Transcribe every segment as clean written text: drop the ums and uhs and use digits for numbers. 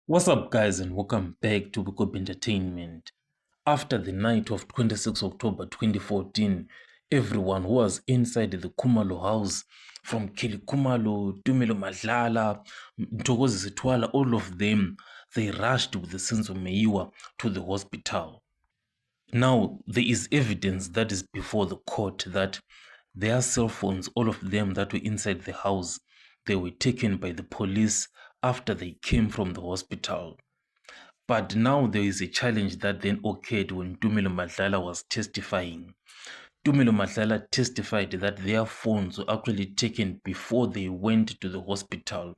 What's up, guys, and welcome back to Bukop Entertainment. After the night of 26 October 2014, everyone was inside the Kumalo house, from Kelly Kumalo, Tumelo Madlala, Ntokozi Sitwala, all of them, they rushed with the Senzo Meiwa to the hospital. Now, there is evidence that is before the court that their cell phones, all of them that were inside the house, they were taken by the police after they came from the hospital. But now there is a challenge that then occurred when Tumelo Madlala was testifying. Tumelo Madlala testified that their phones were actually taken before they went to the hospital.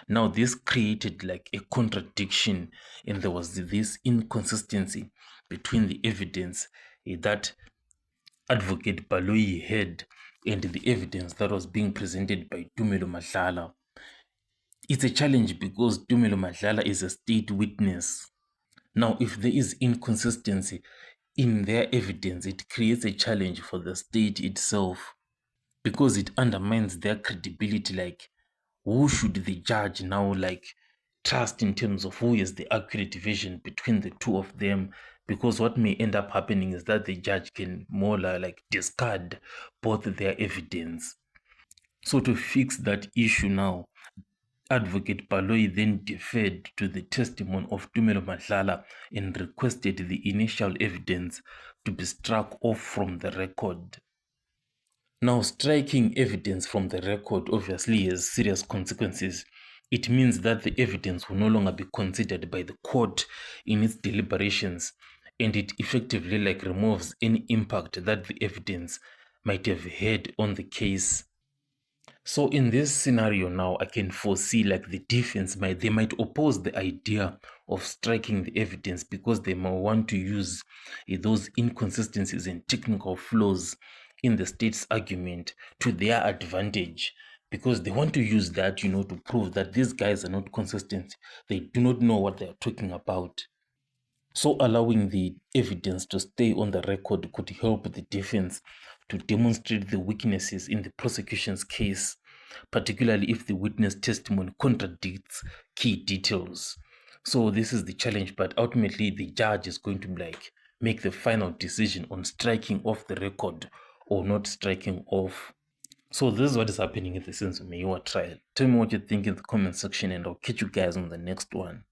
Now this created like a contradiction, and there was this inconsistency between the evidence that Advocate Baloyi had and the evidence that was being presented by Tumelo Madlala. It's a challenge because Tumelo Madlala is a state witness. Now, if there is inconsistency in their evidence, it creates a challenge for the state itself because it undermines their credibility. Like, who should the judge now trust in terms of who is the accurate vision between the two of them? Because what may end up happening is that the judge can more like discard both their evidence. So to fix that issue now, Advocate Baloyi then deferred to the testimony of Tumelo Madlala and requested the initial evidence to be struck off from the record. Now, striking evidence from the record obviously has serious consequences. It means that the evidence will no longer be considered by the court in its deliberations, and it effectively removes any impact that the evidence might have had on the case. So in this scenario now, I can foresee the defense they might oppose the idea of striking the evidence because they might want to use those inconsistencies and technical flaws in the state's argument to their advantage, because they want to use that, to prove that these guys are not consistent. They do not know what they are talking about. So allowing the evidence to stay on the record could help the defense to demonstrate the weaknesses in the prosecution's case, particularly if the witness testimony contradicts key details. So this is the challenge, but ultimately the judge is going to make the final decision on striking off the record or not striking off. So this is what is happening in the Senzo Meiwa trial. Tell me what you think in the comment section, and I'll catch you guys on the next one.